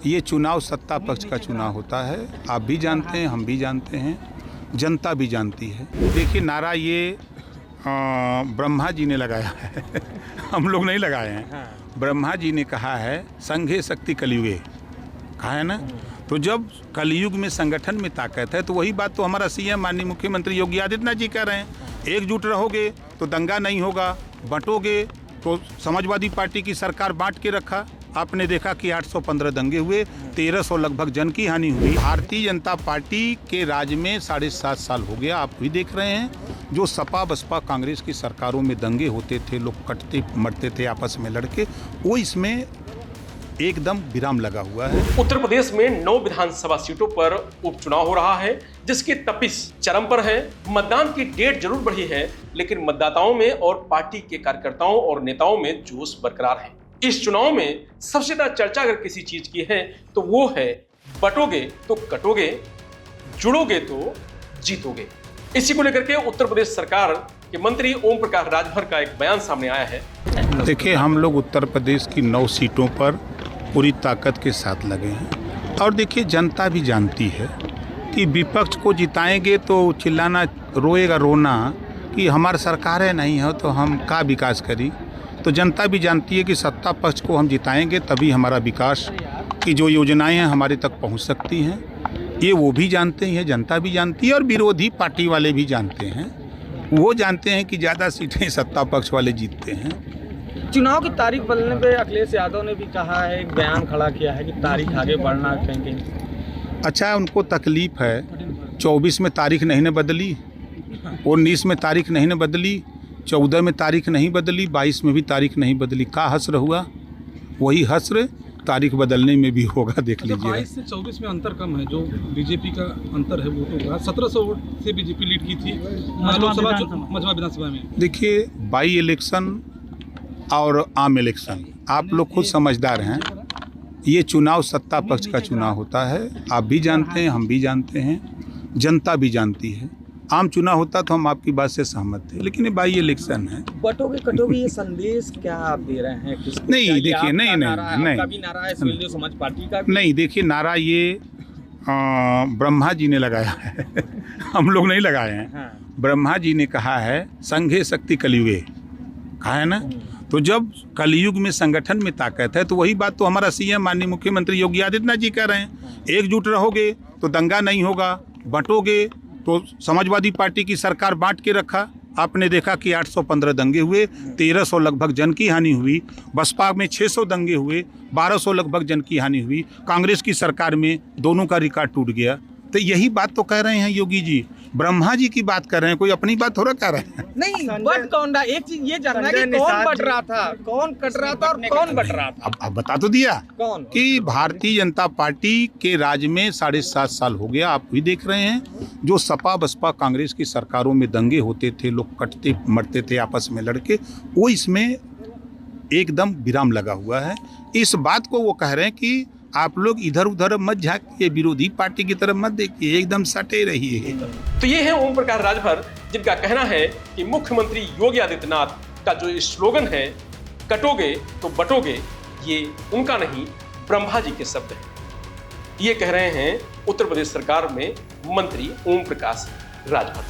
ये चुनाव सत्ता पक्ष का चुनाव होता है। आप भी जानते हैं, हम भी जानते हैं, जनता भी जानती है। देखिए, नारा ये ब्रह्मा जी ने लगाया है हम लोग नहीं लगाए हैं। ब्रह्मा जी ने कहा है संघे शक्ति कलियुगे, कहा है ना। तो जब कलयुग में संगठन में ताकत है तो वही बात तो हमारा सीएम माननीय मुख्यमंत्री योगी आदित्यनाथ जी कह रहे हैं। एकजुट रहोगे तो दंगा नहीं होगा, बंटोगे तो समाजवादी पार्टी की सरकार बांट के रखा। आपने देखा कि 815 दंगे हुए, 1300 लगभग जन की हानि हुई। भारतीय जनता पार्टी के राज में 7.5 साल हो गया। आप भी देख रहे हैं जो सपा बसपा कांग्रेस की सरकारों में दंगे होते थे, लोग कटते मरते थे आपस में लड़के, वो इसमें एकदम विराम लगा हुआ है। उत्तर प्रदेश में 9 विधानसभा सीटों पर उपचुनाव हो रहा है, जिसकी तपिश चरम पर है। मतदान की डेट जरूर बढ़ी है, लेकिन मतदाताओं में और पार्टी के कार्यकर्ताओं और नेताओं में जोश बरकरार है। इस चुनाव में सबसे ज्यादा चर्चा अगर किसी चीज की है तो वो है बटोगे तो कटोगे, जुड़ोगे तो जीतोगे। इसी को लेकर के उत्तर प्रदेश सरकार के मंत्री ओम प्रकाश राजभर का एक बयान सामने आया है। देखिए, हम लोग उत्तर प्रदेश की 9 सीटों पर पूरी ताकत के साथ लगे हैं और देखिए जनता भी जानती है कि विपक्ष को जिताएंगे तो चिल्लाना, रोएगा रोना कि हमारी सरकार है, नहीं है तो हम का विकास करी। तो जनता भी जानती है कि सत्ता पक्ष को हम जिताएंगे तभी हमारा विकास की जो योजनाएं हैं हमारे तक पहुंच सकती हैं। ये वो भी जानते हैं, जनता भी जानती है और विरोधी पार्टी वाले भी जानते हैं। वो जानते हैं कि ज़्यादा सीटें सत्ता पक्ष वाले जीतते हैं। चुनाव की तारीख बदलने पे अखिलेश यादव ने भी कहा है, एक बयान खड़ा किया है कि तारीख आगे बढ़ना कहीं। अच्छा, उनको तकलीफ है। 24 में तारीख नहीं न बदली, 19 में तारीख नहीं न बदली, 14 में तारीख नहीं बदली, 22 में भी तारीख नहीं बदली। का हस्र हुआ? वही हस्र तारीख बदलने में भी होगा, देख लीजिए। 22 से 24 में अंतर कम है, जो बीजेपी का अंतर है वो तो 1700 वोट से बीजेपी लीड की थी मझवा विधानसभा में। देखिए, बाई इलेक्शन और आम इलेक्शन, आप लोग खुद समझदार हैं। ये चुनाव सत्ता पक्ष का चुनाव होता है। आप भी जानते हैं, हम भी जानते हैं, जनता भी जानती है। आम चुनाव होता तो हम आपकी बात से सहमत थे, लेकिन ये बाई इलेक्शन है। बटोगे कटोगे ये संदेश क्या आप दे रहे हैं? नहीं, देखिए, नहीं, देखिए, नारा ये ब्रह्मा जी ने लगाया है हम लोग नहीं लगाए हैं। ब्रह्मा जी ने कहा है संघे शक्ति कलियुगे, कहा है ना। तो जब कलयुग में संगठन में ताकत है तो वही बात तो हमारा सीएम माननीय मुख्यमंत्री योगी आदित्यनाथ जी कह रहे हैं। एकजुट रहोगे तो दंगा नहीं होगा, बंटोगे तो समाजवादी पार्टी की सरकार बांट के रखा। आपने देखा कि 815 दंगे हुए, 1300 लगभग जन की हानि हुई। बसपा में 600 दंगे हुए, 1200 लगभग जन की हानि हुई। कांग्रेस की सरकार में दोनों का रिकॉर्ड टूट गया। तो यही बात तो कह रहे हैं योगी जी, ब्रह्मा जी की बात कर रहे हैं, कोई अपनी बात थोड़ा कह रहे हैं। नहीं, बट कौन रहा? एक चीज ये जानना है कि कौन बट रहा था, कौन कट रहा था और कौन बट रहा था। अब बता तो दिया कौन कि भारतीय जनता पार्टी के राज में 7.5 साल हो गया। आप भी देख रहे हैं जो सपा बसपा कांग्रेस की सरकारों में दंगे होते थे, लोग कटते मरते थे आपस में लड़के, वो इसमें एकदम विराम लगा हुआ है। इस बात को वो कह रहे हैं कि आप लोग इधर उधर मत झांकिए, विरोधी पार्टी की तरफ मत देखिए, एकदम सटे रहिए। तो ये है ओम प्रकाश राजभर, जिनका कहना है कि मुख्यमंत्री योगी आदित्यनाथ का जो स्लोगन है कटोगे तो बटोगे, ये उनका नहीं ब्रह्मा जी के शब्द हैं। ये कह रहे हैं उत्तर प्रदेश सरकार में मंत्री ओम प्रकाश राजभर।